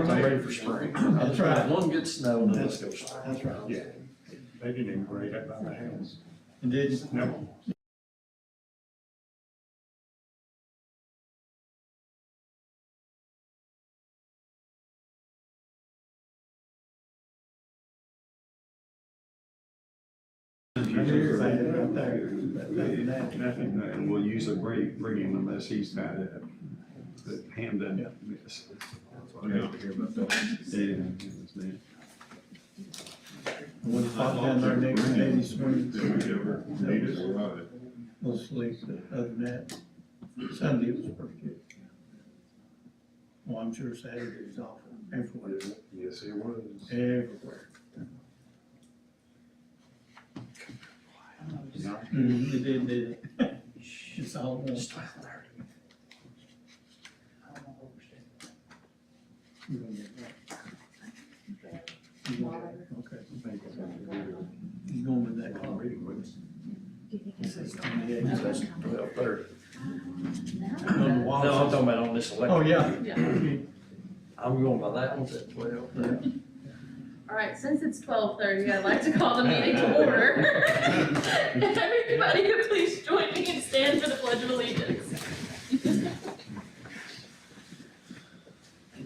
I'm ready for spring. That's right. One good snow, then let's go spring. That's right. Yeah, they didn't even grade up by the house. And did, No. Nothing, and we'll usually bring him unless he's got it, the Hamden miss. That's what I have to hear about that. Yeah, it was that. when you pop down there next to Navy Swing, Need us a lot. we'll sleep, other than that, Sunday was pretty good. Well, I'm sure Saturday was awful, everywhere, Yes, it was. everywhere. It did it? It's all one. It's 12:30. You're gonna get that. You're gonna get it. Okay. He's going with that car. Yeah, he's That's 12:30. on the wall. No, I'm talking about on this election. Oh, yeah. I'm going by that one at 12. Yeah. All right, since it's 12:30, I'd like to call the meeting to order. If everybody could please join me and stand for the Pledge of Allegiance.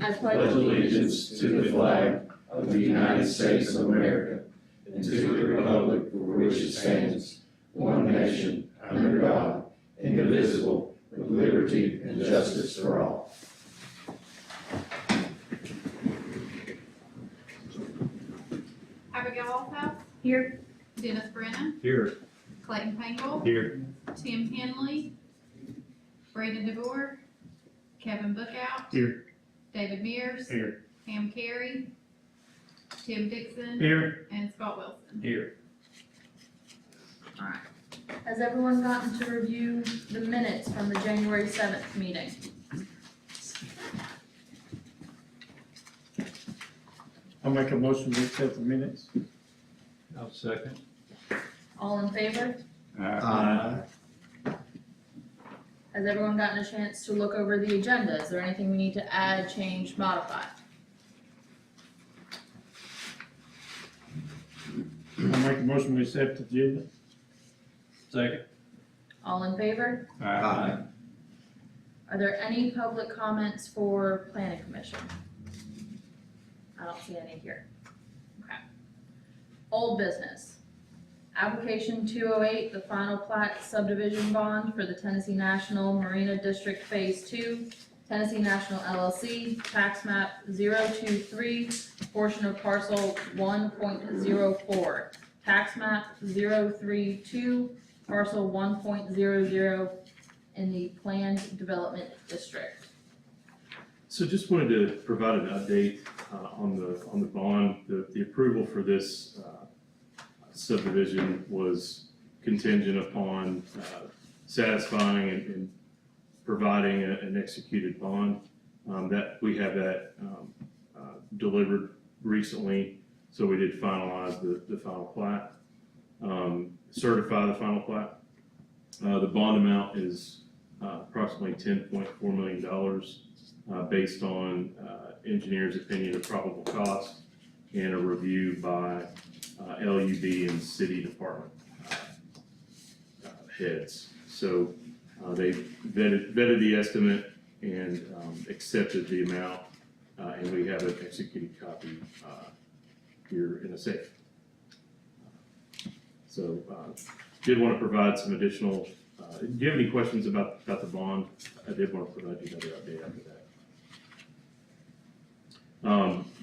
I pledge allegiance to the flag of the United States of America and to the republic for which it stands, one nation, under God, indivisible, with liberty and justice for all. Abigail Allhouse, Here. Dennis Brennan, Here. Clayton Pangle, Here. Tim Henley, Braden DeVore, Kevin Bookout. Here. David Mears. Here. Pam Carey, Tim Dixon. Here. And Scott Wilson. Here. All right. Has everyone gotten to review the minutes from the January 7th meeting? I'll make a motion to accept the minutes. I'll second. All in favor? Has everyone gotten a chance to look over the agenda? Is there anything we need to add, change, modify? I'll make a motion to accept the agenda. Second. All in favor? Aye. Are there any public comments for planning commission? I don't see any here. Okay. Old business. Application 208, the final plat subdivision bond for the Tennessee National Marina District Phase 2, Tennessee National LLC, tax map 023, portion of parcel 1.04, tax map 032, parcel 1.00 in the planned development district. So just wanted to provide an update on the bond. The approval for this subdivision was contingent upon satisfying and providing an executed bond. That we have that delivered recently, so we did finalize the final plat, certify the final plat. The bond amount is approximately $10.4 million based on engineer's opinion of probable cost and a review by LUB and city department heads. So they vetted the estimate and accepted the amount, and we have an executed copy here in a safe. So did want to provide some additional, do you have any questions about the bond? I did want to provide you another update after that.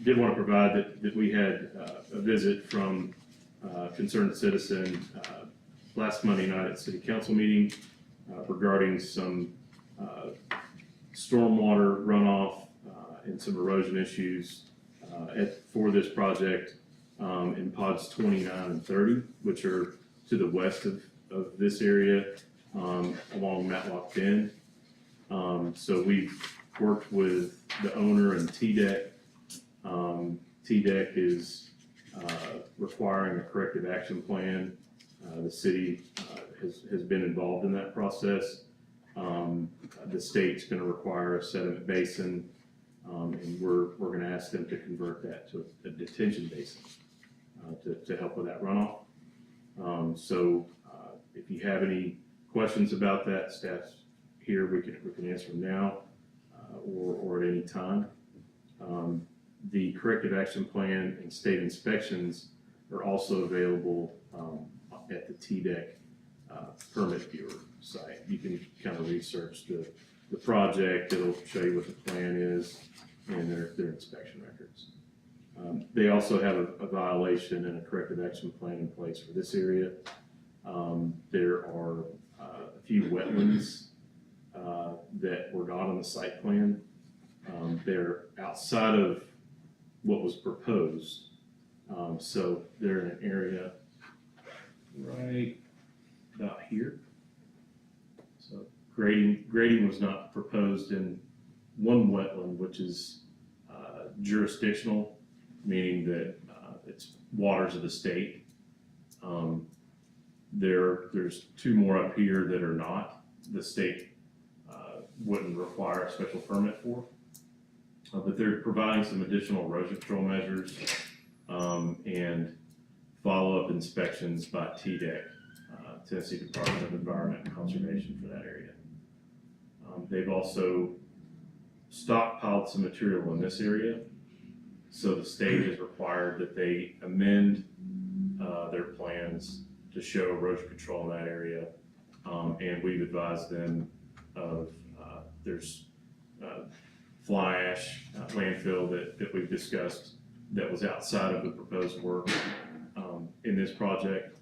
Did want to provide that we had a visit from concerned citizen last Monday night at city council meeting regarding some stormwater runoff and some erosion issues for this project in pods 29 and 30, which are to the west of this area along Matlock Bend. So we've worked with the owner and TDEC. TDEC is requiring a corrective action plan. The city has been involved in that process. The state's going to require a sediment basin And we're gonna ask them to convert that to a detention basin, to help with that runoff. If you have any questions about that, staff's here, we can answer them now, or at any time. The corrective action plan and state inspections are also available, at the TDEC, permit viewer site. You can kind of research the project, it'll show you what the plan is and their inspection records. They also have a violation and a corrective action plan in place for this area. There are a few wetlands that were not on the site plan. They're outside of what was proposed. So they're in an area right about here. So grading was not proposed in one wetland, which is jurisdictional, meaning that it's waters of the state. There's two more up here that are not. The state wouldn't require a special permit for. But they're providing some additional erosion control measures and follow-up inspections by TDEC, Tennessee Department of Environment and Conservation, for that area. They've also stockpiled some material in this area, so the state has required that they amend their plans to show erosion control in that area, and we've advised them of there's fly ash landfill that we've discussed that was outside of the proposed work in this project.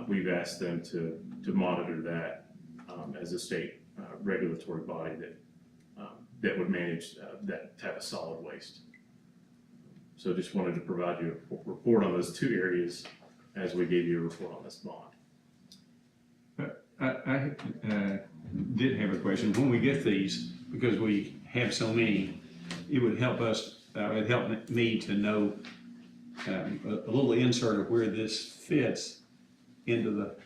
We've asked them to monitor that as a state regulatory body that would manage that type of solid waste. So just wanted to provide you a report on those two areas as we gave you a report on this bond. I did have a question. When we get these, because we have so many, it would help us, it helped me to know a little insert of where this fits into the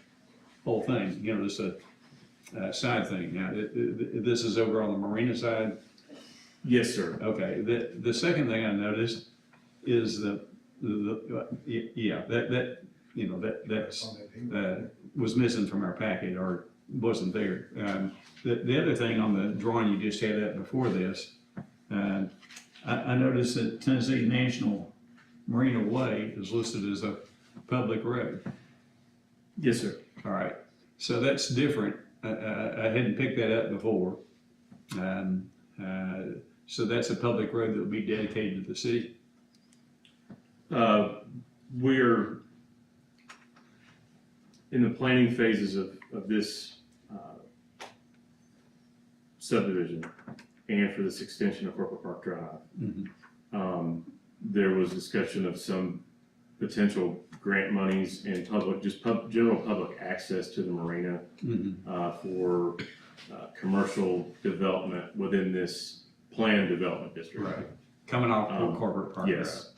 whole thing. You know, just a side thing. Now, this is over on the marina side. Yes, sir. Okay. The second thing I noticed is that was missing from our packet or wasn't there. The other thing on the drawing you just had up before this, I noticed that Tennessee National Marina Way is listed as a public road. Yes, sir. All right, so that's different. I hadn't picked that up before. So that's a public road that will be dedicated to the city? We're in the planning phases of this subdivision and for this extension of Purple Park Drive. Mm-hmm. There was discussion of some potential grant monies and general public access to the marina for commercial development within this planned development district. Right. Coming off of Corporate Park Drive. Yes.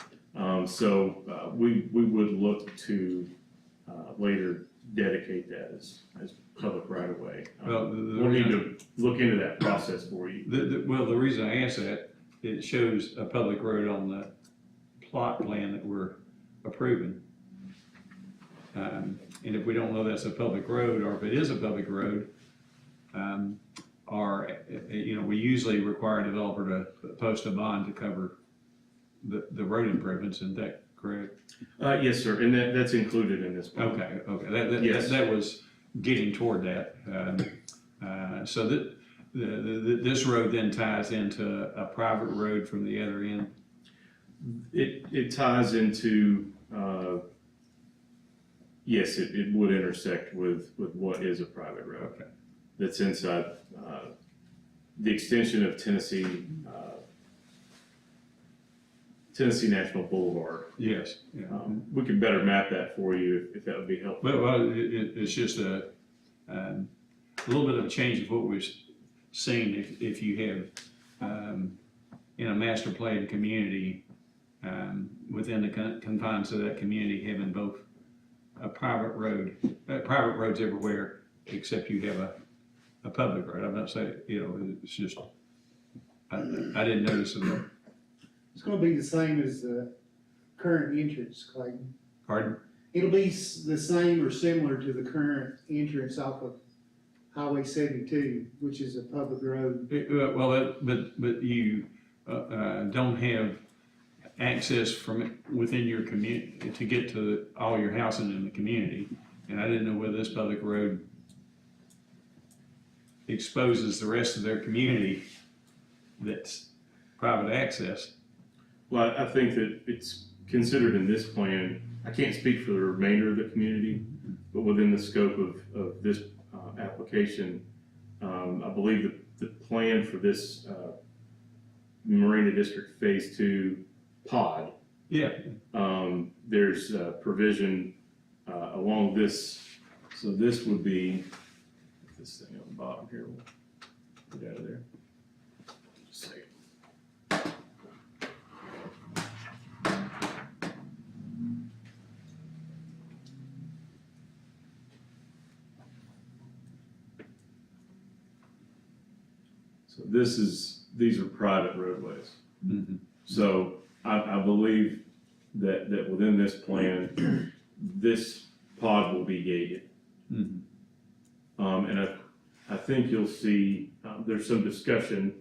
We would look to later dedicate that as public right of way. Well, we'll need to look into that process for you. The reason I asked that, it shows a public road on the plot plan that we're approving. And if we don't know that's a public road, or if it is a public road, we usually require a developer to post a bond to cover the road improvements. Isn't that correct? Yes, sir, and that's included in this bond. Okay. Yes. That was getting toward that. So this road then ties into a private road from the other end? It ties into, yes, it would intersect with what is a private road. Okay. That's inside the extension of Tennessee National Boulevard. Yes. Yeah. We could better map that for you if that would be helpful. Well, it's just a little bit of a change of what we've seen if you have in a master planned community within the confines of that community having both a private roads everywhere except you have a public road. I'm not saying, it's just I didn't notice them. It's gonna be the same as the current entrance, Clayton. Pardon? It'll be the same or similar to the current entrance off of Highway 72, which is a public road. But you, don't have access from it within your community to get to all your housing in the community. And I didn't know whether this public road exposes the rest of their community that's private access. Well, I think that it's considered in this plan, I can't speak for the remainder of the community, but within the scope of this application, I believe that the plan for this Marina District Phase 2 pod, Yeah. there's provision along this, so this would be, this thing on the bottom here, we'll get out of there. Just a second. So these are private roadways. Mhm. So I believe that within this plan, this pod will be gated. Mhm. And I think you'll see, there's some discussion,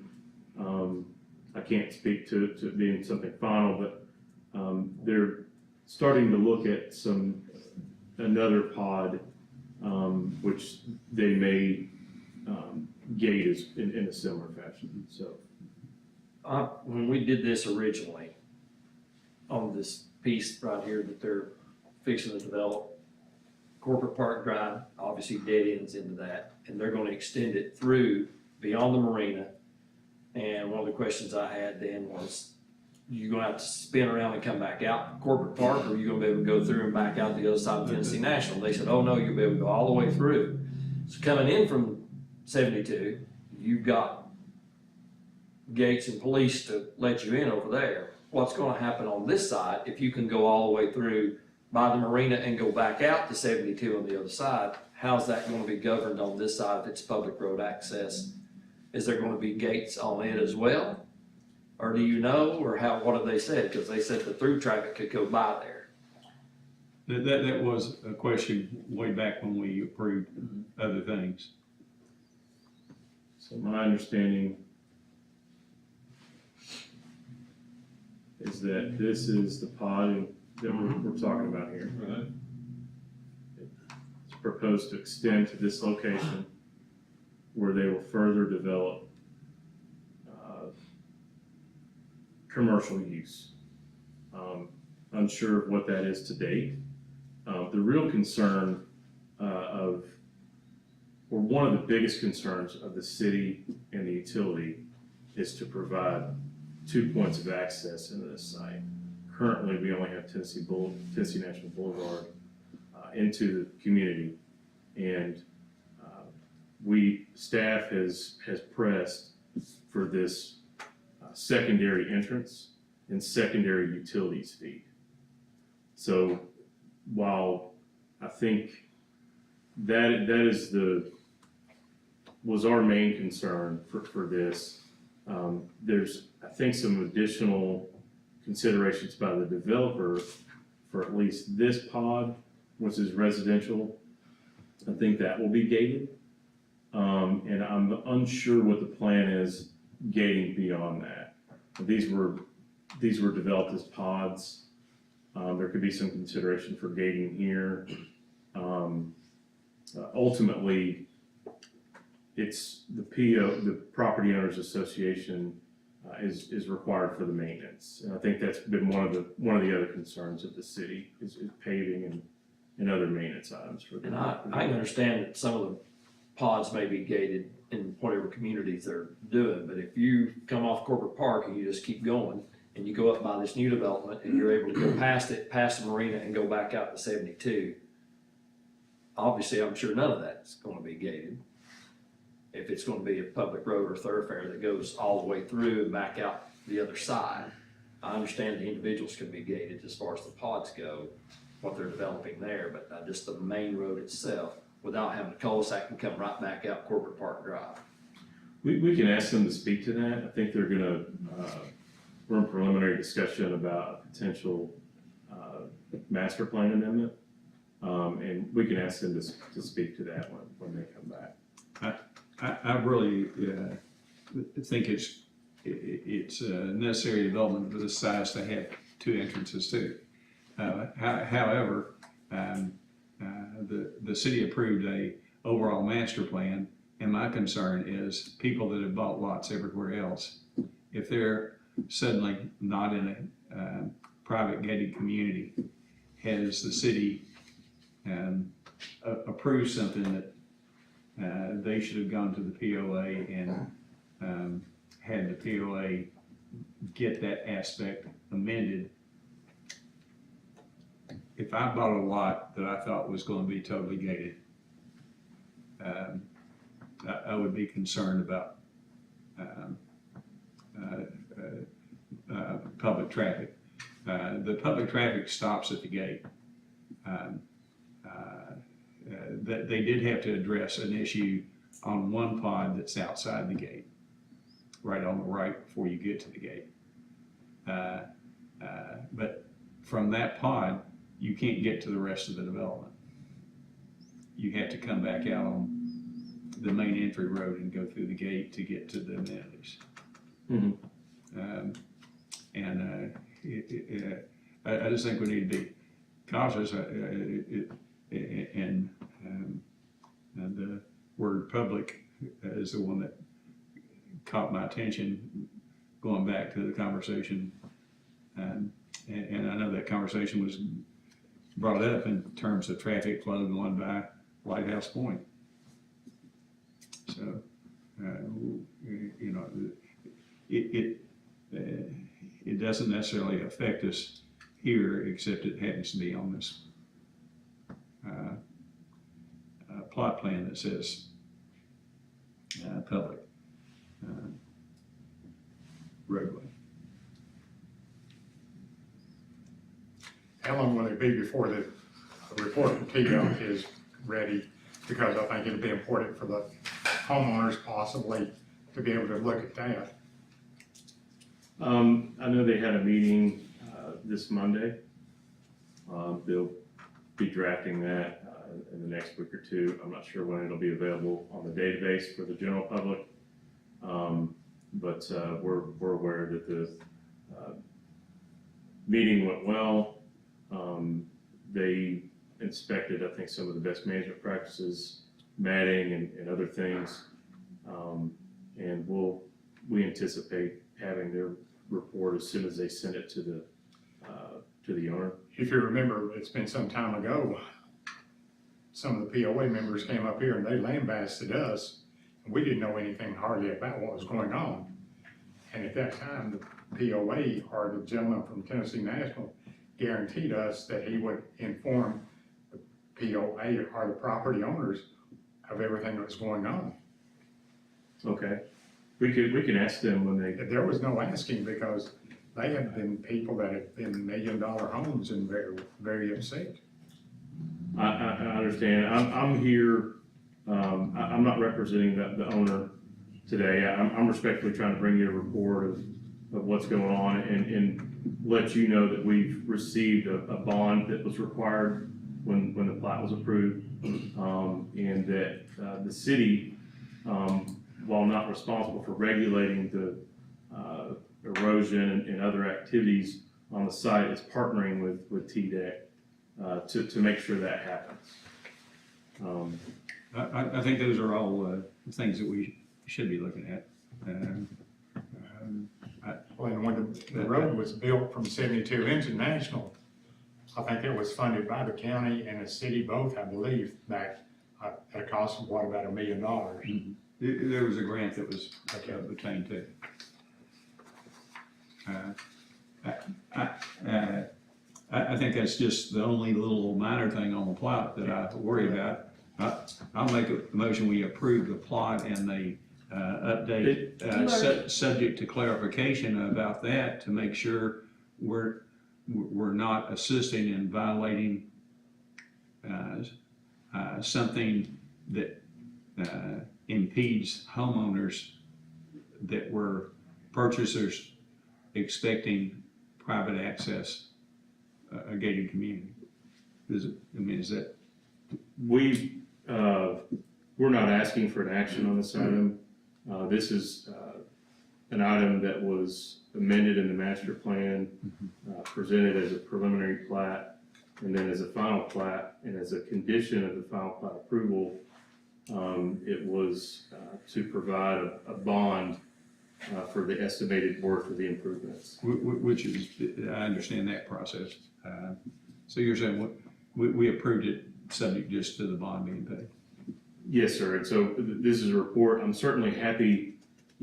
I can't speak to it being something final, but, they're starting to look at another pod, which they may, gate in a similar fashion, so. When we did this originally, on this piece right here that they're fixing to develop, Corporate Park Drive obviously dead ends into that, and they're gonna extend it through beyond the marina. And one of the questions I had then was, you gonna have to spin around and come back out Corporate Park, or are you gonna be able to go through and back out the other side of Tennessee National? They said, oh no, you'll be able to go all the way through. So coming in from 72, you've got gates and police to let you in over there. What's gonna happen on this side, if you can go all the way through by the marina and go back out to 72 on the other side, how's that gonna be governed on this side if it's public road access? Is there gonna be gates on it as well? Or do you know, or what have they said? Because they said the through traffic could go by there. That was a question way back when we approved other things. So my understanding is that this is the pod that we're talking about here. Right. It's proposed to extend to this location where they will further develop commercial use. Unsure of what that is to date. The real concern or one of the biggest concerns of the city and the utility is to provide 2 points of access into this site. Currently, we only have Tennessee National Boulevard into the community, and staff has pressed for this secondary entrance and secondary utilities feed. So while I think that was our main concern for this, there's, I think, some additional considerations by the developer for at least this pod, which is residential. I think that will be gated. And I'm unsure what the plan is gating beyond that. These were developed as pods. There could be some consideration for gating here. Ultimately, it's the Property Owners Association is required for the maintenance. And I think that's been one of the other concerns of the city is paving and other maintenance items for the. And I understand that some of the pods may be gated in whatever communities they're doing, but if you come off Corporate Park and you just keep going, and you go up by this new development and you're able to go past it, past the marina and go back out to 72, obviously I'm sure none of that's gonna be gated. If it's gonna be a public road or thoroughfare that goes all the way through and back out the other side, I understand the individuals can be gated as far as the pods go, what they're developing there, but just the main road itself, without having a cul-de-sac and come right back out Corporate Park Drive. We can ask them to speak to that. I think they're gonna, we're in preliminary discussion about a potential, master plan amendment. And we can ask them to speak to that when they come back. I really, think it's a necessary development for this size to have two entrances too. However, the city approved a overall master plan, and my concern is people that have bought lots everywhere else, if they're suddenly not in a private gated community, has the city approved something that they should have gone to the POA and had the POA get that aspect amended. If I bought a lot that I thought was going to be totally gated, I would be concerned about public traffic. The public traffic stops at the gate. That they did have to address an issue on one pod that's outside the gate, right on the right before you get to the gate. But from that pod, you can't get to the rest of the development. You have to come back out on the main entry road and go through the gate to get to the amenities. I just think we need to be cautious, and the word public is the one that caught my attention going back to the conversation. And I know that conversation was brought up in terms of traffic flow going by Lighthouse Point. So, you know, it doesn't necessarily affect us here, except it happens to be on this plot plan that says public roadway. How long will it be before the report from TDOT is ready? Because I think it'll be important for the homeowners possibly to be able to look at that. I know they had a meeting, this Monday. They'll be drafting that, in the next week or two. I'm not sure when it'll be available on the database for the general public. But we're aware that the, meeting went well. They inspected, I think, some of the best management practices, matting and other things. And we anticipate having their report as soon as they send it to the owner. If you remember, it's been some time ago, some of the POA members came up here and they lambasted us, and we didn't know anything hardly about what was going on. And at that time, the POA, or the gentleman from Tennessee National, guaranteed us that he would inform the POA or the property owners of everything that was going on. Okay. We can ask them when they, There was no asking, because they had been people that had been $1 million homes and very, very upset. I understand. I'm here, I'm not representing the owner today. I'm respectfully trying to bring you a report of what's going on and let you know that we've received a bond that was required when the plat was approved. And that the city, while not responsible for regulating the erosion and other activities on the site, is partnering with TDEC to make sure that happens. I think those are all things that we should be looking at. Well, and when the road was built from 72 International, I think it was funded by the county and the city both, I believe, back at a cost of what, about $1 million? There was a grant that was obtained too. I think that's just the only little minor thing on the plot that I worry about. I'll make a motion, we approve the plot and the update, subject to clarification about that, to make sure we're not assisting in violating something that impedes homeowners that were purchasers expecting private access, a gated community? Is that? We're not asking for an action on this item. This is, an item that was amended in the master plan, presented as a preliminary plat, and then as a final plat, and as a condition of the final plat approval, it was, to provide a bond, for the estimated worth of the improvements. Which is, I understand that process. So you're saying we approved it subject just to the bond being paid? Yes, sir, and so this is a report, I'm certainly happy,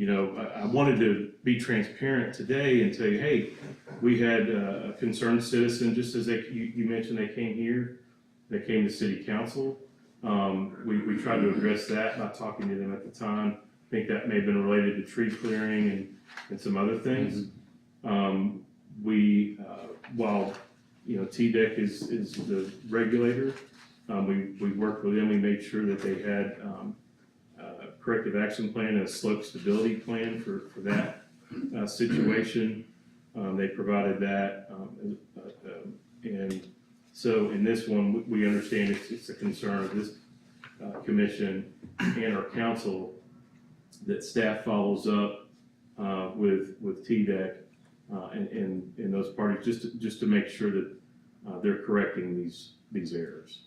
I wanted to be transparent today and tell you, hey, we had a concerned citizen, just as you mentioned, they came here, they came to city council. We tried to address that by talking to them at the time. I think that may have been related to tree clearing and some other things. While, TDEC is the regulator, we worked with them, we made sure that they had, a corrective action plan and a slope stability plan for that, situation. They provided that, and so in this one, we understand it's a concern of this, commission and our council that staff follows up, with TDEC, and those parties, just to make sure that, they're correcting these errors.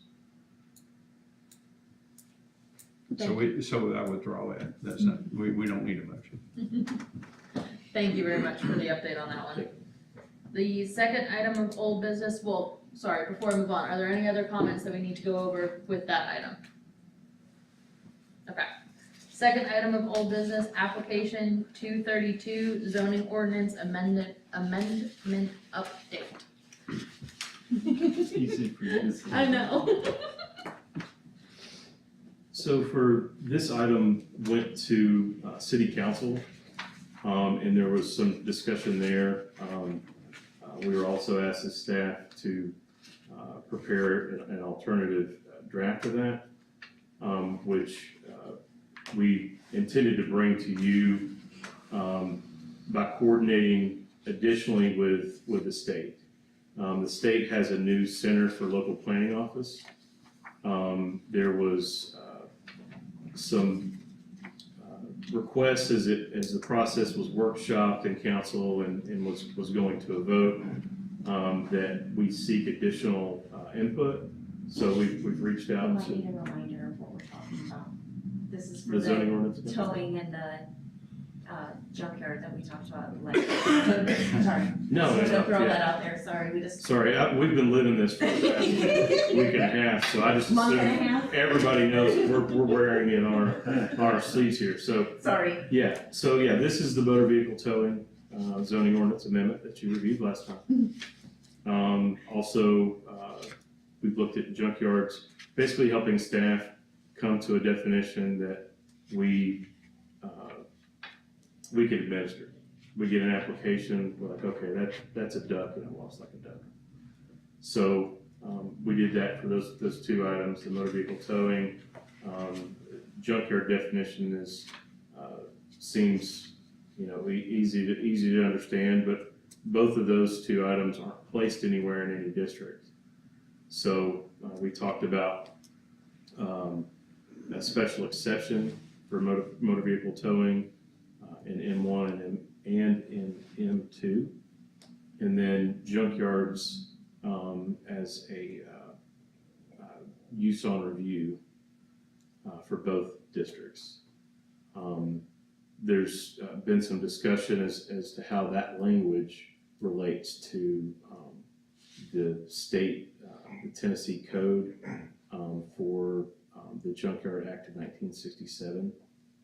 So I withdraw that. That's not, we don't need a motion. Thank you very much for the update on that one. The second item of old business, before we move on, are there any other comments that we need to go over with that item? Okay. Second item of old business, application 232, zoning ordinance amendment update. Easy for you to say. I know. So for this item, went to, city council, and there was some discussion there. We were also asked as staff to, prepare an alternative draft of that, which, we intended to bring to you, by coordinating additionally with the state. The state has a new Center for Local Planning Office. There was, some requests as the process was workshopped in council and was going to a vote, that we seek additional, input. So we've reached You out might to need a reminder of what we're talking about. This is for the zoning the ordinance. towing and the junkyard that we talked about, like, sorry. No, Just to throw yeah. that out there, sorry, we just. Sorry, we've been living this for the past week and a half, so I just Month and a assume half? everybody knows we're wearing it on our sleeves here, so. Sorry. Yeah, this is the motor vehicle towing, zoning ordinance amendment that you reviewed last time. Also, we've looked at junkyards, basically helping staff come to a definition that we can administer. We get an application, we're like, okay, that's a duck, and it walks like a duck. So, we did that for those two items, the motor vehicle towing. Junkyard definition is, seems, easy to understand, but both of those two items aren't placed anywhere in any district. So, we talked about, a special exception for motor vehicle towing, in M1 and in M2, and then junkyards, as a, use on review, for both districts. There's been some discussion as to how that language relates to, the state, the Tennessee code, for, the Junkyard Act of 1967.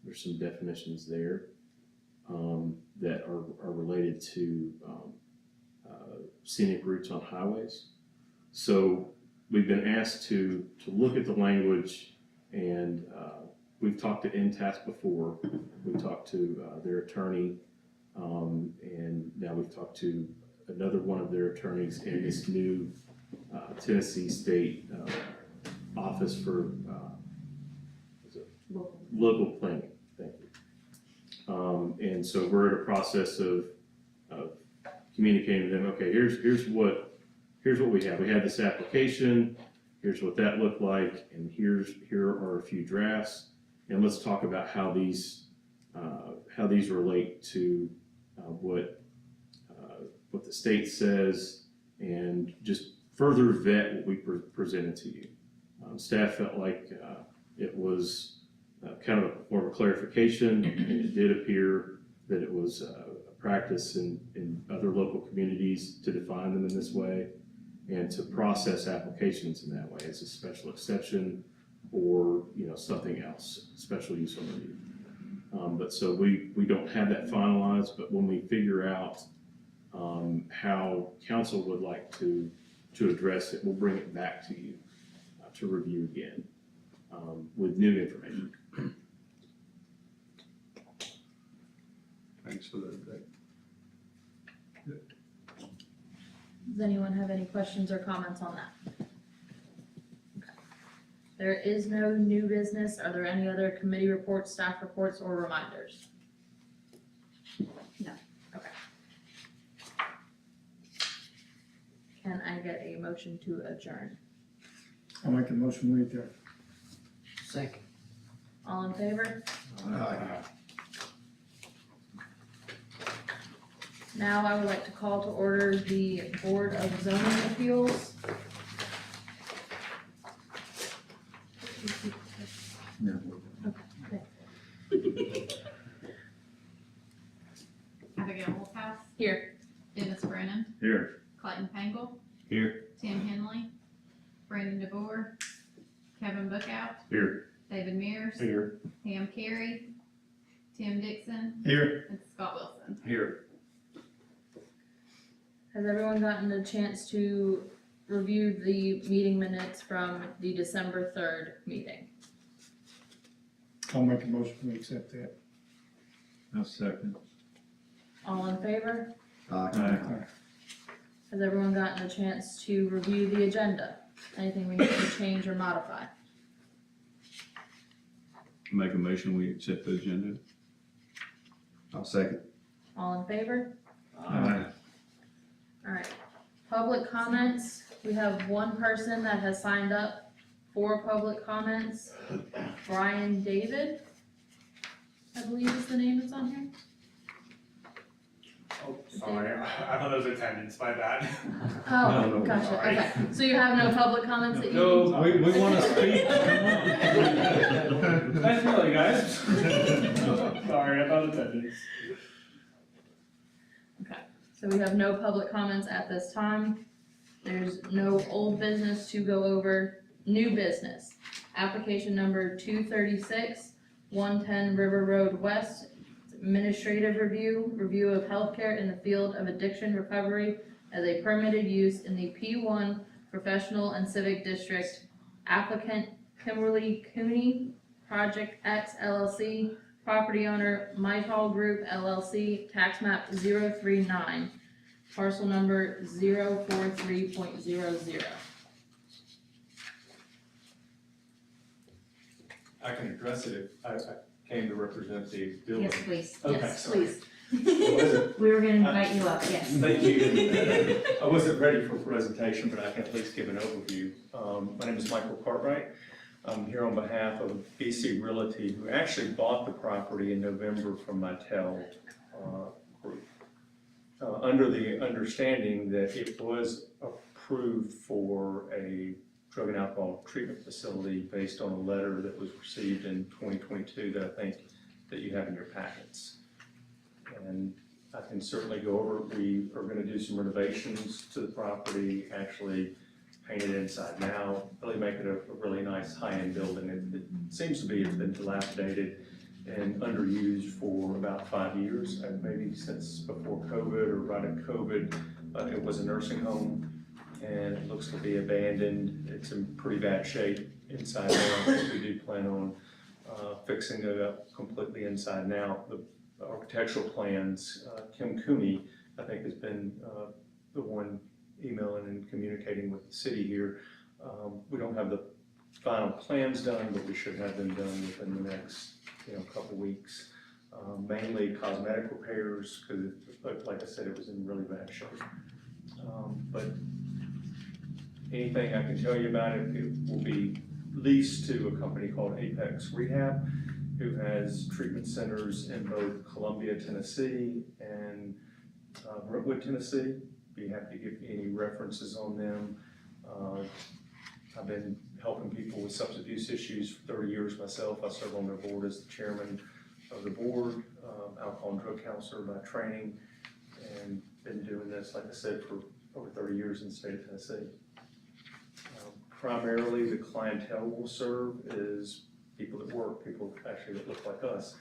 There's some definitions there, that are related to, scenic routes on highways. So we've been asked to look at the language, and, we've talked to NTAS before. We talked to, their attorney, and now we've talked to another one of their attorneys in this new, Tennessee State, Office for, local planning, thank you. And so we're in a process of communicating to them, okay, here's what we have. We have this application, here's what that looked like, and here are a few drafts. And let's talk about how these relate to what the state says, and just further vet what we presented to you. Staff felt like it was kind of more of a clarification, and it did appear that it was a practice in other local communities to define them in this way and to process applications in that way as a special exception or something else, special use or review. But so we don't have that finalized, but when we figure out how council would like to address it, we'll bring it back to you to review again with new information. Thanks for that. Does anyone have any questions or comments on that? Okay. There is no new business. Are there any other committee reports, staff reports, or reminders? No. Okay. Can I get a motion to adjourn? I'll make a motion with you. Second. All in favor? Now I would like to call to order the Board of Zoning Appeals. No. Abigail Wolfhouse, Here. Dennis Brennan, Here. Clayton Pangle, Here. Tim Henley, Brandon DeBoer, Kevin Bookout, Here. David Mears, Here. Pam Carey, Tim Dixon, Here. and Scott Wilson. Here. Has everyone gotten a chance to review the meeting minutes from the December 3rd meeting? I'll make a motion to accept that. I'll second. All in favor? Aye. Has everyone gotten a chance to review the agenda? Anything we need to change or modify? Make a motion, we accept the agenda. I'll second. All in favor? Aye. Alright, public comments, we have one person that has signed up for public comments. Brian David, I believe is the name that's on here. Oh, sorry, I thought it was attendance, my bad. Oh, gotcha, Sorry. okay, so you have no public comments that you? No, We wanna speak. Nice to meet you guys. Sorry, I thought attendance. So we have no public comments at this time. There's no old business to go over. New business. Application number 236, 110 River Road West. Administrative review of healthcare in the field of addiction recovery as a permitted use in the P1 Professional and Civic District. Applicant Kimberly Cooney, Project X LLC. Property owner, Mytall Group LLC, tax map 039, parcel number 043.00. I can address it if I came to represent the building. Yes, please. Okay, Yes, sorry. please. We were gonna invite you up, yes. Thank you. I wasn't ready for a presentation, but I can at least give an overview. My name is Michael Cartwright. I'm here on behalf of BC Realty, who actually bought the property in November from Mattel Group. Under the understanding that it was approved for a drug and alcohol treatment facility based on a letter that was received in 2022 that I think that you have in your packets. And I can certainly go over, we are gonna do some renovations to the property, actually paint it inside now, really make it a really nice high-end building. It seems to be, it's been dilapidated and underused for about 5 years, maybe since before COVID or right at COVID. It was a nursing home and it looks to be abandoned. It's in pretty bad shape inside now, but we do plan on fixing it up completely inside now. The architectural plans, Kim Cooney, I think, has been the one emailing and communicating with the city here. We don't have the final plans done, but we should have them done within the next couple weeks. mainly cosmetic repairs, because like I said, it was in really bad shape. But anything I can tell you about it, it will be leased to a company called Apex Rehab, who has treatment centers in both Columbia, Tennessee and Brentwood, Tennessee. Be happy to give you any references on them. I've been helping people with substance abuse issues for 30 years myself. I serve on their board as the chairman of the board, alcohol and drug counselor by training, and been doing this, like I said, for over 30 years in the state of Tennessee. Primarily, the clientele we'll serve is people that work, people actually that look like us,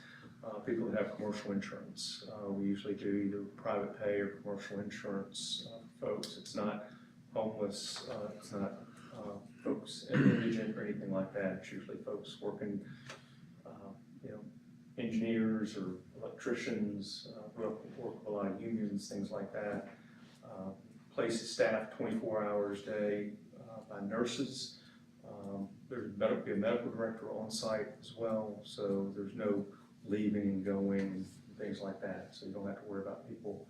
people that have commercial insurance. We usually do either private pay or commercial insurance folks. It's not homeless, it's not folks indigent or anything like that. It's usually folks working, engineers or electricians, work with a lot of unions, things like that. Place is staffed 24 hours a day by nurses. There's be a medical director on site as well, so there's no leaving and going and things like that. So you don't have to worry about people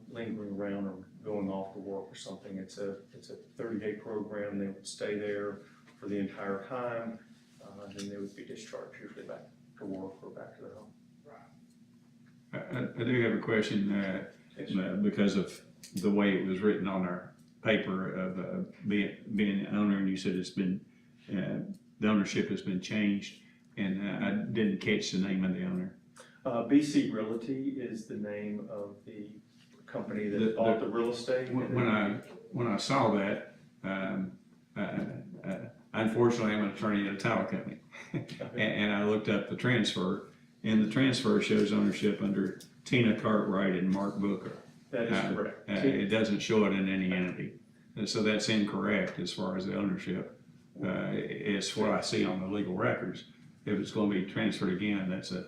lingering around or going off to work or something. It's a 30-day program. They would stay there for the entire time, then they would be discharged usually back to work or back to their home. I do have a question, because of the way it was written on our paper of being the owner, and you said it's been, the ownership has been changed, and I didn't catch the name of the owner. BC Realty is the name of the company that bought the real estate. When I saw that, unfortunately, I'm an attorney at a title company, and I looked up the transfer, and the transfer shows ownership under Tina Cartwright and Mark Booker. That is correct. It doesn't show it in any entity, and so that's incorrect as far as the ownership. It's what I see on the legal records. If it's going to be transferred again, that's a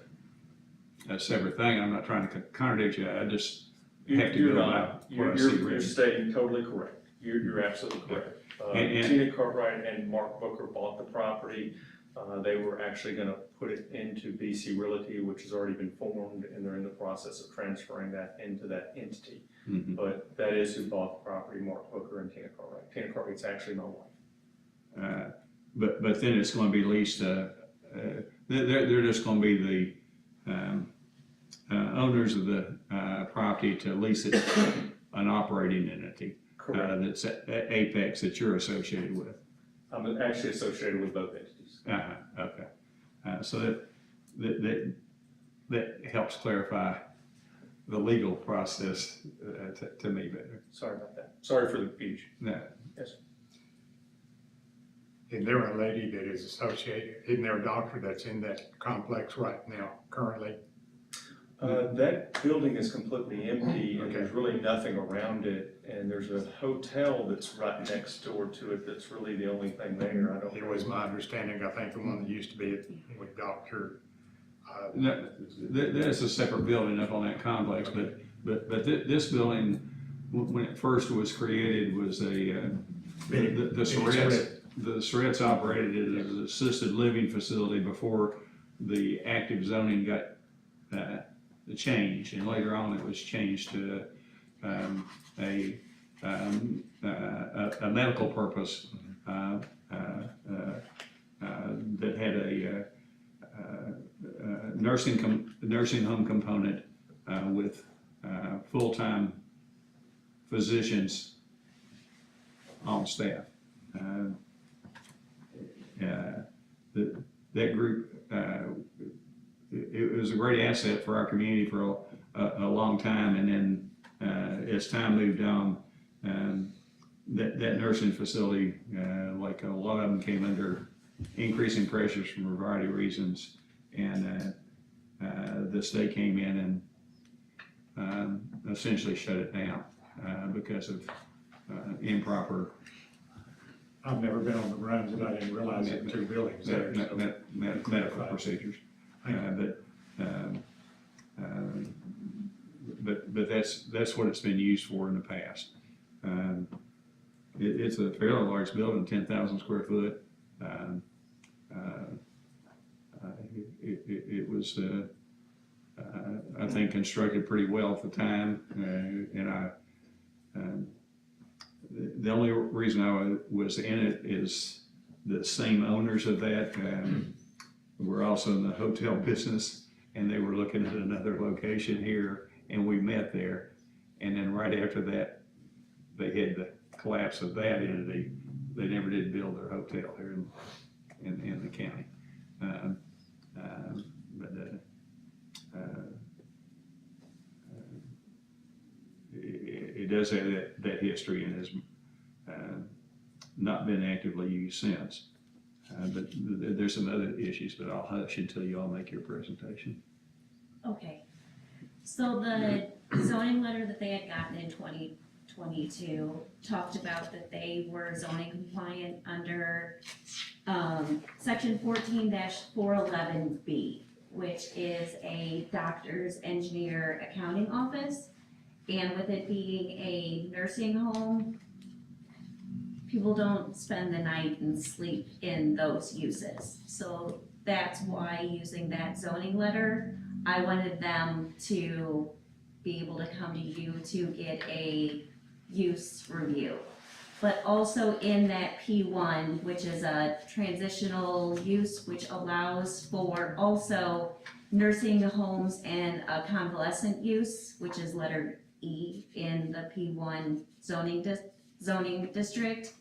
separate thing. I'm not trying to contradict you. I just have to go by what I see You're written. stating totally correct. You're absolutely correct. Tina Cartwright and Mark Booker bought the property. They were actually going to put it into BC Realty, which has already been formed, and they're in the process of transferring that into that entity. Mhm. But that is who bought the property, Mark Booker and Tina Cartwright. Tina Cartwright's actually my wife. But then it's going to be leased. They're just going to be the owners of the property to lease it an operating entity. Correct. That's Apex that you're associated with. I'm actually associated with both entities. Okay. So that helps clarify the legal process to me better. Sorry about that. Sorry for the confusion. No. Yes. Isn't there a lady that is associated, isn't there a doctor that's in that complex right now, currently? That building is completely empty, and Okay. there's really nothing around it, and there's a hotel that's right next door to it that's really the only thing there. I don't It know. was my understanding, I think the one that used to be with Dr. No, there's a separate building up on that complex, but this building, when it first was created, was the Surretts operated it as an assisted living facility before the active zoning got changed, and later on it was changed to a medical purpose that had a nursing home component with full-time physicians on staff. That group, it was a great asset for our community for a long time, and then as time moved on, that nursing facility, like a lot of them, came under increasing pressures from a variety of reasons, and the state came in and essentially shut it down because of improper I've never been on the runs, and I didn't realize it in two buildings there. so- medical procedures. But that's what it's been used for in the past. It's a fairly large building, 10,000 square foot. It was I think constructed pretty well at the time, and the only reason I was in it is the same owners of that were also in the hotel business, and they were looking at another location here, and we met there. And then right after that, they had the collapse of that entity. They never did build their hotel here in the county. It does have that history and has not been actively used since. But there's some other issues, but I'll hush until you all make your presentation. Okay, so the zoning letter that they had gotten in 2022 talked about that they were zoning compliant under section 14-411B, which is a doctor's engineer accounting office. And with it being a nursing home, people don't spend the night and sleep in those uses. So that's why using that zoning letter, I wanted them to be able to come to you to get a use review. But also in that P1, which is a transitional use, which allows for also nursing homes and a convalescent use, which is letter E in the P1 zoning district.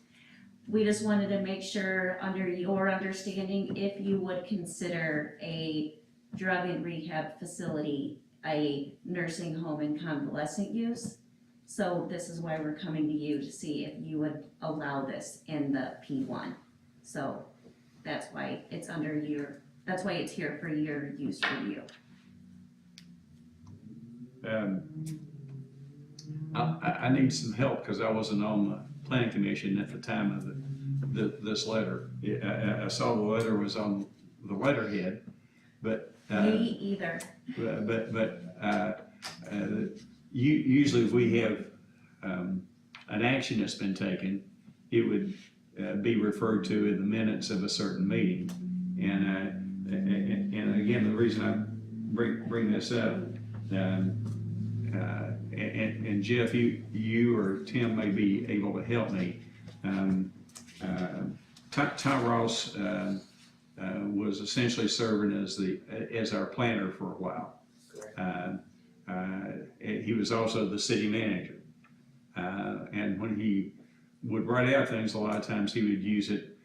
We just wanted to make sure, under your understanding, if you would consider a drug and rehab facility a nursing home and convalescent use. So this is why we're coming to you to see if you would allow this in the P1. So that's why it's that's why it's here for your use review. I need some help because I wasn't on the planning commission at the time of this letter. I saw the letter was on the letterhead, but Me either. Usually if we have an action that's been taken, it would be referred to in the minutes of a certain meeting. And again, the reason I bring this up, and Jeff, you or Tim may be able to help me. Ty Ross was essentially serving as our planner for a while. He was also the city manager. And when he would write out things, a lot of times he would use it.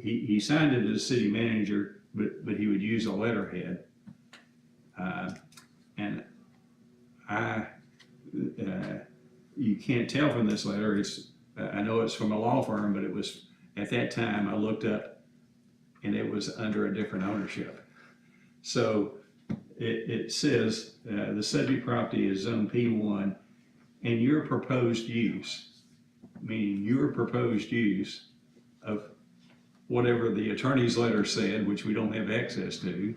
He signed it as city manager, but he would use a letterhead. And you can't tell from this letter, I know it's from a law firm, but it was, at that time, I looked up and it was under a different ownership. So it says, the subject property is zone P1 and your proposed use, meaning your proposed use of whatever the attorney's letter said, which we don't have access to,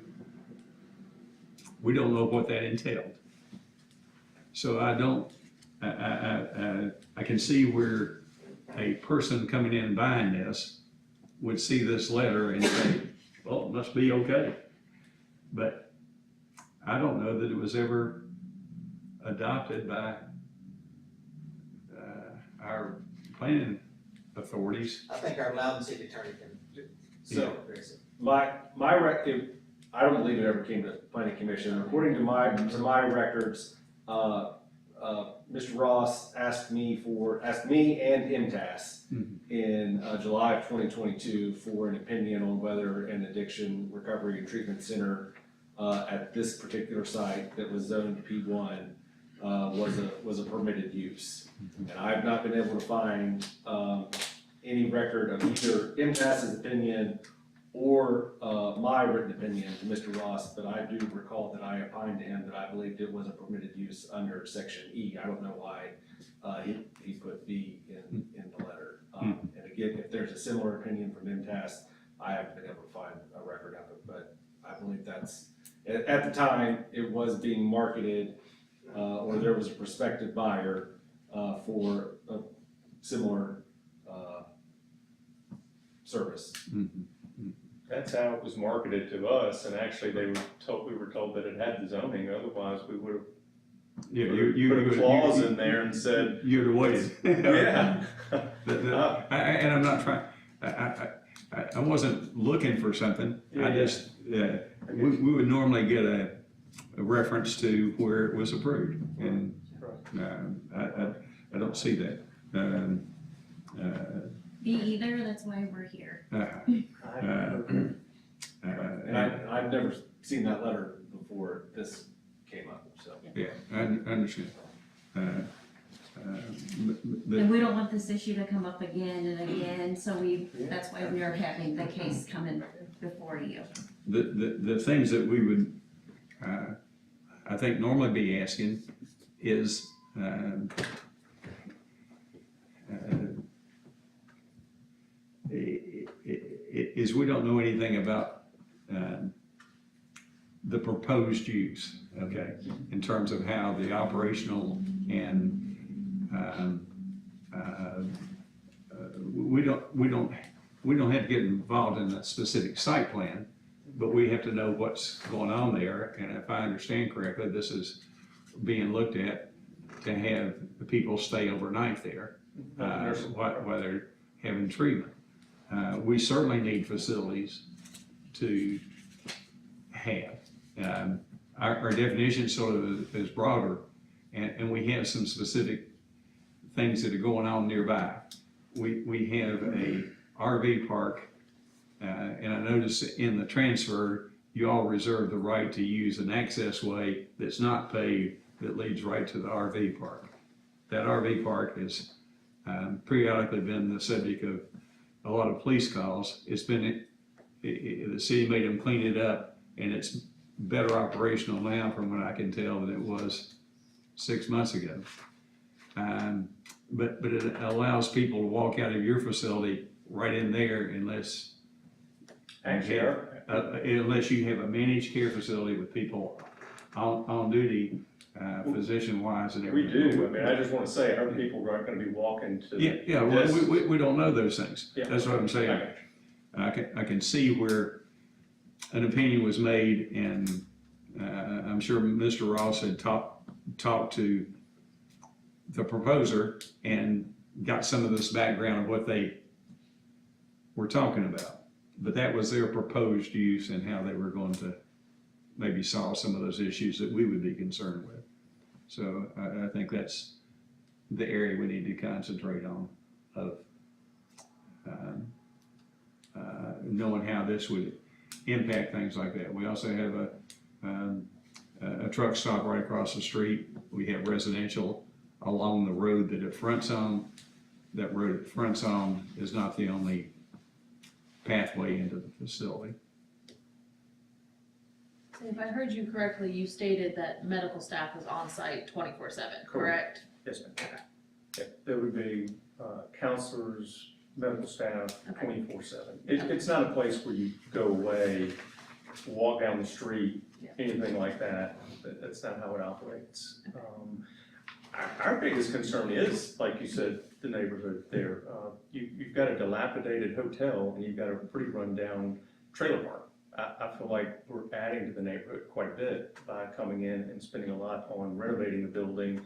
we don't know what that entailed. So I can see where a person coming in and buying this would see this letter and say, well, it must be okay. But I don't know that it was ever adopted by our planning authorities. I think our Loudon city attorney can address it. I don't believe it ever came to planning commission. According to my records, Mr. Ross asked me and MTAS in July of 2022 for an opinion on whether an addiction recovery and treatment center at this particular site that was zoned P1 was a permitted use. And I've not been able to find any record of either MTAS's opinion or my written opinion to Mr. Ross, but I do recall that I opined to him that I believed it was a permitted use under section E. I don't know why he put B in the letter. And again, if there's a similar opinion from MTAS, I haven't been able to find a record of it, but I believe that's, at the time, it was being marketed or there was a prospective buyer for a similar service. That's how it was marketed to us, and actually we were told that it had the zoning, otherwise we would Yeah, have put a clause in there and said, You'd have waited. yeah. And I'm not trying, I wasn't looking for something, I Yeah. just, we would normally get a reference to where it was approved, and, I don't see that. Me either, that's why we're here. And I've never seen that letter before this came up, so. Yeah, I understand. And we don't want this issue to come up again and again, so that's why we are having the case coming before you. The things that we would, I think normally be asking is, is we don't know anything about the proposed use, okay, in terms of how the operational and we don't have to get involved in a specific site plan, but we have to know what's going on there. And if I understand correctly, this is being looked at to have the people stay overnight there, while they're having treatment. We certainly need facilities to have. Our definition sort of is broader, and we have some specific things that are going on nearby. We have a RV park, and I noticed in the transfer, you all reserve the right to use an access way that's not paved that leads right to the RV park. That RV park has periodically been the subject of a lot of police calls. It's been, the city made them clean it up, and it's better operational now from what I can tell than it was 6 months ago. But it allows people to walk out of your facility right in there unless unless you have a managed care facility with people on duty, physician-wise and We everything. do, I mean, I just wanna say, our people aren't gonna be walking to. Yeah, well, this. we don't know those things. Yeah. That's what I'm saying. I can see where an opinion was made, and I'm sure Mr. Ross had talked to the proposer and got some of this background of what they were talking about. But that was their proposed use and how they were going to maybe solve some of those issues that we would be concerned with. So I think that's the area we need to concentrate on, of knowing how this would impact things like that. We also have a truck stop right across the street. We have residential along the road that it fronts on. That road it fronts on is not the only pathway into the facility. So if I heard you correctly, you stated that medical staff was on site 24/7, correct? Yes, ma'am. Yeah, there would be, counselors, medical staff, Okay. 24/7. It's not a place where you go away, walk down the street, Yeah. anything like that. That's not how it operates. Our biggest concern is, like you said, the neighborhood there. You've got a dilapidated hotel and you've got a pretty rundown trailer park. I feel like we're adding to the neighborhood quite a bit by coming in and spending a lot on renovating the building,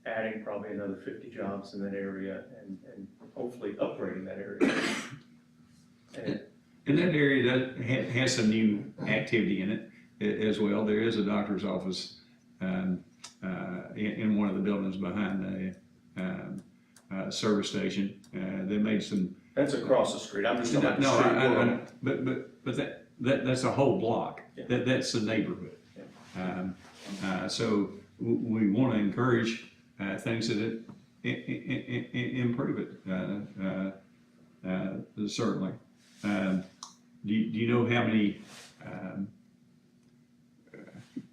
adding probably another 50 jobs in that area, and hopefully upgrading that area. And that area has some new activity in it as well. There is a doctor's office in one of the buildings behind the service station. They made some. That's across the street. I'm just talking about the street. But that's a whole block. Yeah. That's the neighborhood. So we want to encourage things that improve it, certainly. Do you know how many,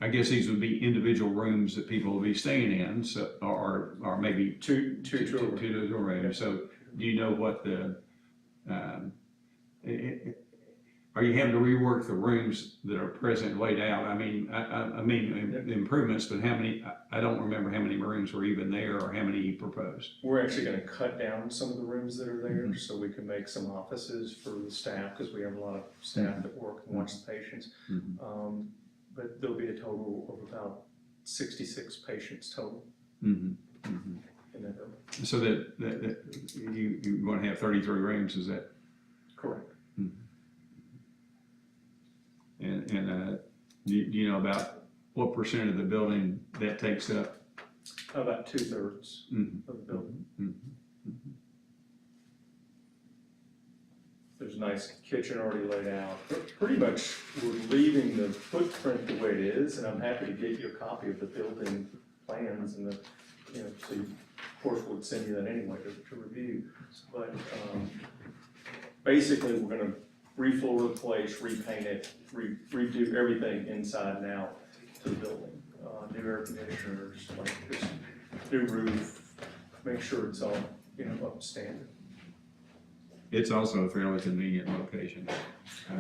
I guess these would be individual rooms that people will be staying in, so, or maybe Two rooms. So do you know what are you having to rework the rooms that are present laid out? I mean, I mean improvements, but how many, I don't remember how many rooms were even there or how many you proposed. We're actually gonna cut down some of the rooms that are there, so we can make some offices for the staff, because we have a lot of staff that work and watch the patients. But there'll be a total of about 66 patients total in that building. So that you want to have 33 rooms, is that? Correct. And do you know about what percent of the building that takes up? About 2/3 of the building. There's a nice kitchen already laid out. Pretty much, we're leaving the footprint the way it is, and I'm happy to get you a copy of the building plans and the, so you, of course, would send you that anyway to review. But, basically, we're gonna refloor the place, repaint it, redo everything inside and out to the building. New air conditioners, like just new roof, make sure it's all, up to standard. It's also a fairly convenient location.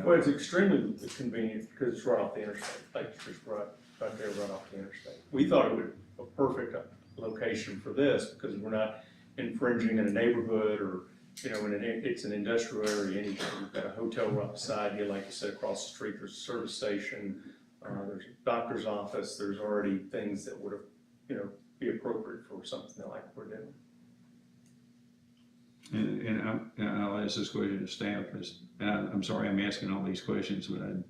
Well, it's extremely convenient because it's right off the interstate, like just right there, right off the interstate. We thought it would be a perfect location for this because we're not infringing in a neighborhood or, it's an industrial area anyway. We've got a hotel right beside you, like you said, across the street, there's a service station, there's a doctor's office, there's already things that would have, be appropriate for something like we're doing. And I'll ask this question to staff, because I'm sorry I'm asking all these questions, but I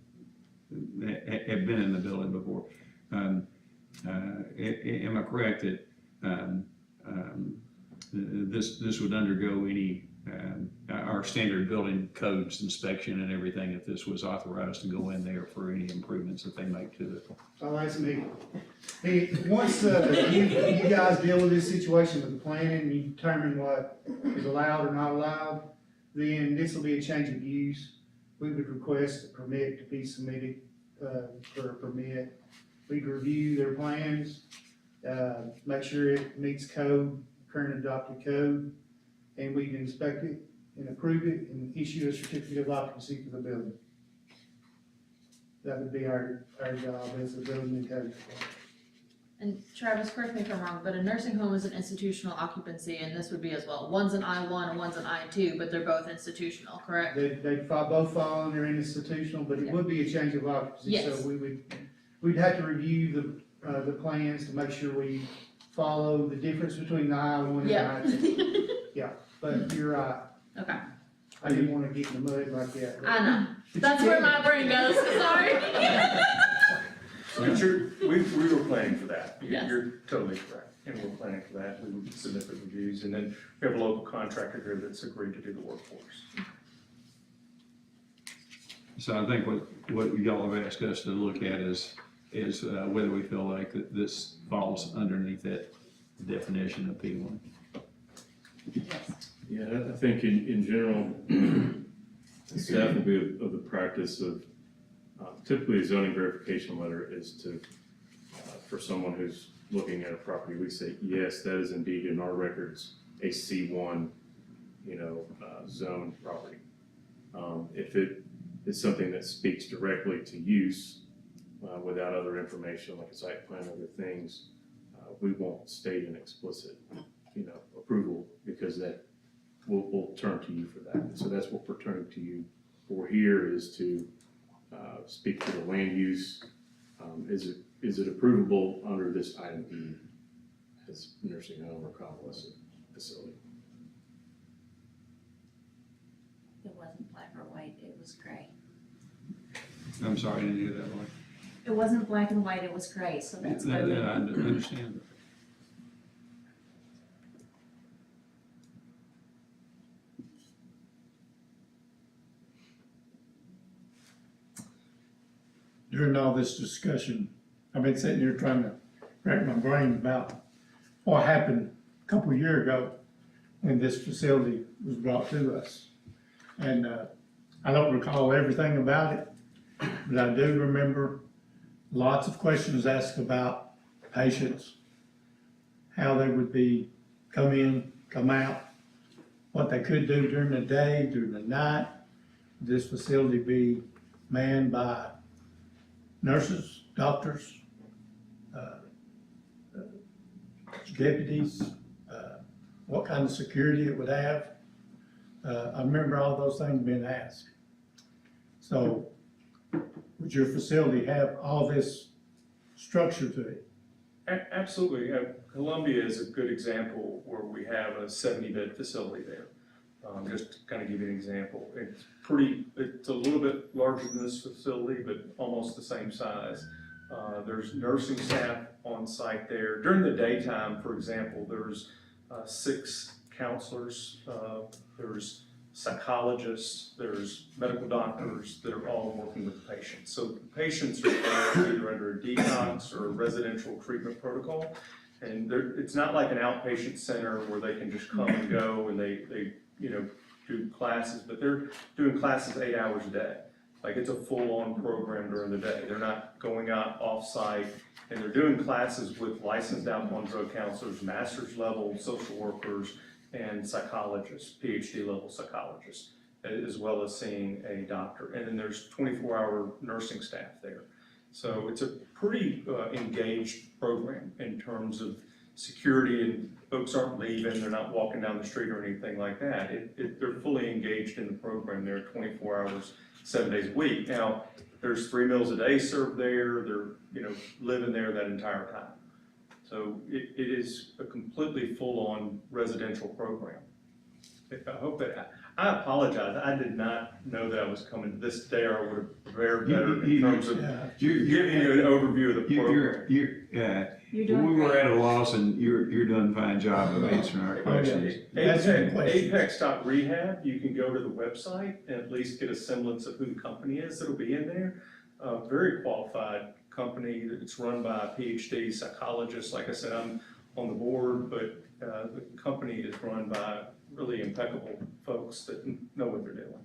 have been in the building before. Am I correct that this would undergo any our standard building codes inspection and everything if this was authorized to go in there for any improvements that they make to it? Oh, that's me. Hey, once, you guys deal with this situation with the planning, and you determine what is allowed or not allowed, then this will be a change of use. We would request a permit to be submitted, for a permit. We'd review their plans, make sure it meets code, current adopted code, and we can inspect it and approve it and issue a certificate of occupancy for the building. That would be our job as a building and code. And Travis, correct me if I'm wrong, but a nursing home is an institutional occupancy, and this would be as well. One's an I-1 and one's an I-2, but they're both institutional, correct? They both fall under institutional, but it would be a change of occupancy. Yes. So we'd have to review the plans to make sure we follow the difference between the I-1 and the I-2. Yeah, but you're right. Okay. I didn't wanna get in the mud like that. I know. That's where my brain goes, sorry. But we were planning for that. Yes. You're totally correct. And we're planning for that. We would submit the reviews, and then we have a local contractor here that's agreed to do the work for us. So I think what y'all have asked us to look at is whether we feel like that this falls underneath that definition of P1. Yeah, I think in general, staff will be of the practice of, typically a zoning verification letter is to, for someone who's looking at a property, we say, yes, that is indeed in our records, a C1, zone property. If it is something that speaks directly to use, without other information like a site plan, other things, we won't state an explicit, approval, because that we'll turn to you for that. So that's what we're turning to you for here, is to speak to the land use. Is it approvable under this item E as nursing home or convalescent facility? It wasn't black or white, it was gray. I'm sorry, I didn't hear that one. It wasn't black and white, it was gray, so that's why I we. understand. During all this discussion, I've been sitting here trying to rack my brain about what happened a couple of years ago when this facility was brought to us. And I don't recall everything about it, but I do remember lots of questions asked about patients, how they would be come in, come out, what they could do during the day, during the night. This facility be manned by nurses, doctors, deputies, what kind of security it would have. I remember all those things being asked. So, would your facility have all this structure to it? Absolutely. Columbia is a good example where we have a 70-bed facility there. Just to kind of give you an example, it's a little bit larger than this facility, but almost the same size. There's nursing staff on site there. During the daytime, for example, there's 6 counselors, there's psychologists, there's medical doctors that are all working with the patients. So the patients are either under a detox or a residential treatment protocol. And it's not like an outpatient center where they can just come and go and they do classes, but they're doing classes 8 hours a day. Like it's a full-on program during the day. They're not going out off-site, and they're doing classes with licensed alcohol and drug counselors, master's level social workers, and psychologists, PhD level psychologists, as well as seeing a doctor. And then there's 24-hour nursing staff there. So it's a pretty engaged program in terms of security, and folks aren't leaving, they're not walking down the street or anything like that. They're fully engaged in the program. They're 24 hours, 7 days a week. Now, there's 3 meals a day served there. They're, living there that entire time. So it is a completely full-on residential program. I hope that, I apologize, I did not know that I was coming this day, or I would have prepared better in terms of giving you an overview of the program. You're doing We were great. at a loss, and you're doing a fine job of answering our questions. That's a good question. Apex.rehab, you can go to the website and at least get a semblance of who the company is that'll be in there. Very qualified company. It's run by a PhD psychologist. Like I said, I'm on the board, but the company is run by really impeccable folks that know what they're doing.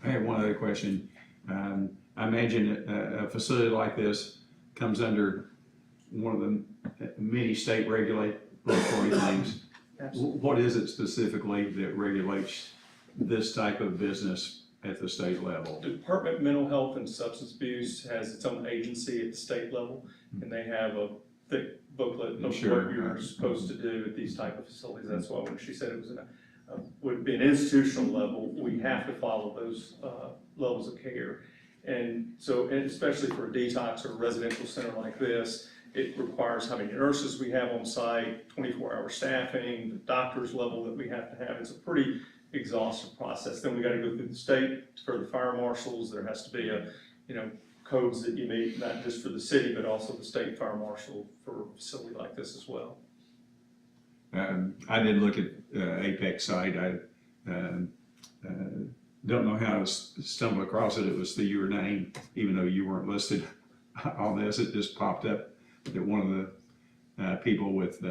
I have one other question. I imagine a facility like this comes under one of the many state regulatory things. Absolutely. What is it specifically that regulates this type of business at the state level? Department of Mental Health and Substance Abuse has its own agency at the state level, and they have a thick booklet of Sure. what you're supposed to do at these type of facilities. That's why when she said it was would be an institutional level, we have to follow those levels of care. And so, and especially for a detox or a residential center like this, it requires how many nurses we have on site, 24-hour staffing, the doctor's level that we have to have. It's a pretty exhaustive process. Then we got to go through the state for the fire marshals. There has to be codes that you meet, not just for the city, but also the state fire marshal for a facility like this as well. I did look at Apex site. I don't know how to stumble across it. It was your name, even though you weren't listed on this. It just popped up that one of the people with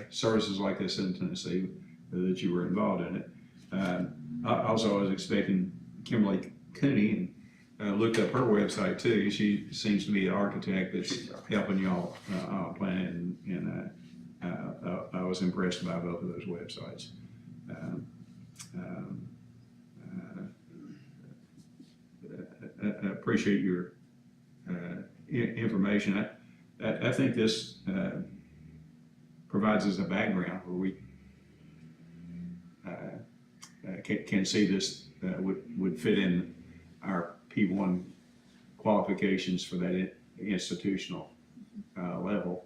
services like this in Tennessee, that you were involved in it. Also, I was expecting Kimberly Cooney, and looked up her website too. She seems to be an architect that's helping y'all plan, and I was impressed by both of those websites. I appreciate your information. I think this provides us a background where we can see this would fit in our P1 qualifications for that institutional level.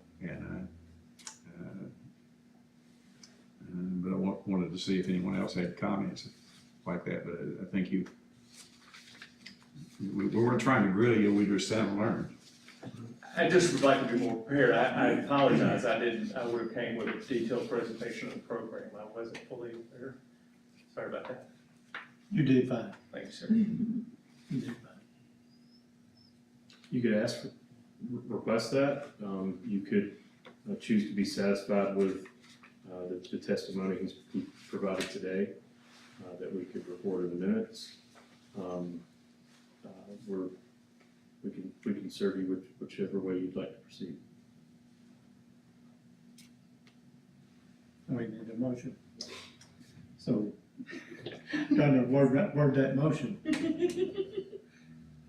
But I wanted to see if anyone else had comments like that. But I think we weren't trying to grill you. We just sat and learned. I just would like to be more prepared. I apologize. I would have came with a detailed presentation of the program. I wasn't fully there. Sorry about that. You did fine. Thank you, sir. You did fine. You could request that. You could choose to be satisfied with the testimony he provided today that we could report in the minutes. We can serve you with whichever way you'd like to proceed. We need a motion. So, trying to word that motion.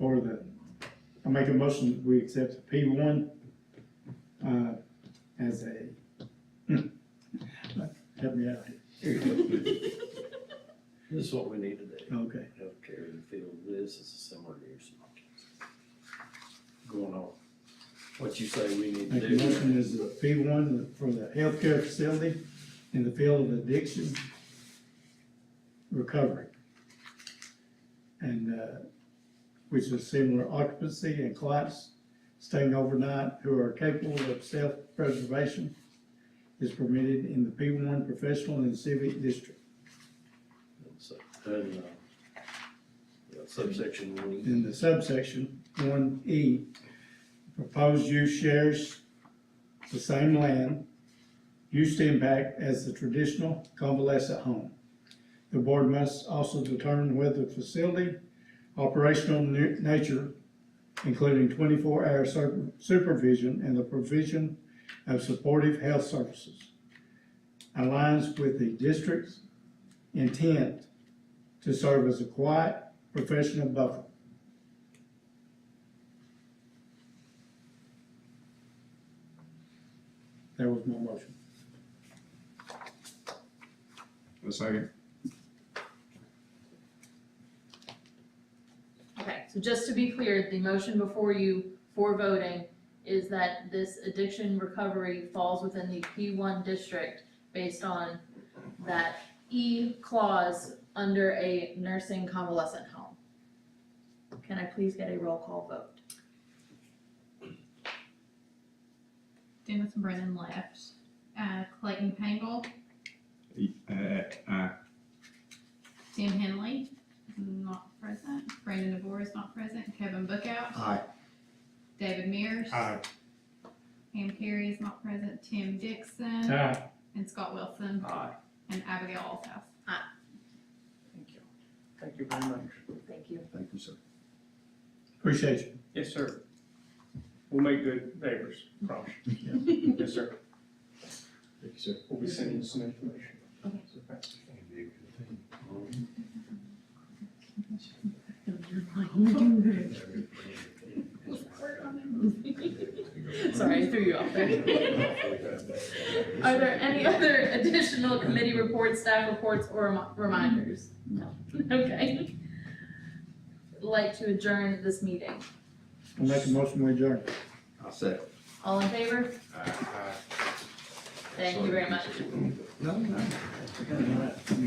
for I make a motion that we accept the P1, as a, help me out here. This is what we need to do. Okay. Healthcare in the field, this is a similar use. Going on. What you say we need to Make a do. motion as a P1 for the healthcare facility in the field of addiction recovery. And, which is similar occupancy and clients staying overnight who are capable of self-preservation is permitted in the P1 professional and civic district. So, and, subsection 1E. In the subsection 1E, proposed use shares the same land, use to impact as the traditional convalescent home. The board must also determine whether the facility operational nature, including 24-hour supervision and the provision of supportive health services, aligns with the district's intent to serve as a quiet professional buffer. That was my motion. A second. Okay, so just to be clear, the motion before you for voting is that this addiction recovery falls within the P1 district based on that E clause under a nursing convalescent home. Can I please get a roll call vote? Dennis Brennan left. Clayton Pangle, Aye. Tim Henley, not present. Brandon DeVore is not present. Kevin Bookout. Aye. David Mears. Aye. Pam Carey is not present. Tim Dixon. Aye. And Scott Wilson. Aye. And Abigail Allshouse. Thank you. Thank you very much. Thank you. Thank you, sir. Appreciate you. Yes, sir. We'll make good neighbors, promise. Yes, sir. Thank you, sir. We'll be sending you some information. Sorry, I threw you off there. Are there any other additional committee reports, staff reports, or reminders? No. Okay. Like to adjourn this meeting. I'll make a motion, we adjourn. I'll second. All in favor? Thank you very much. No, no.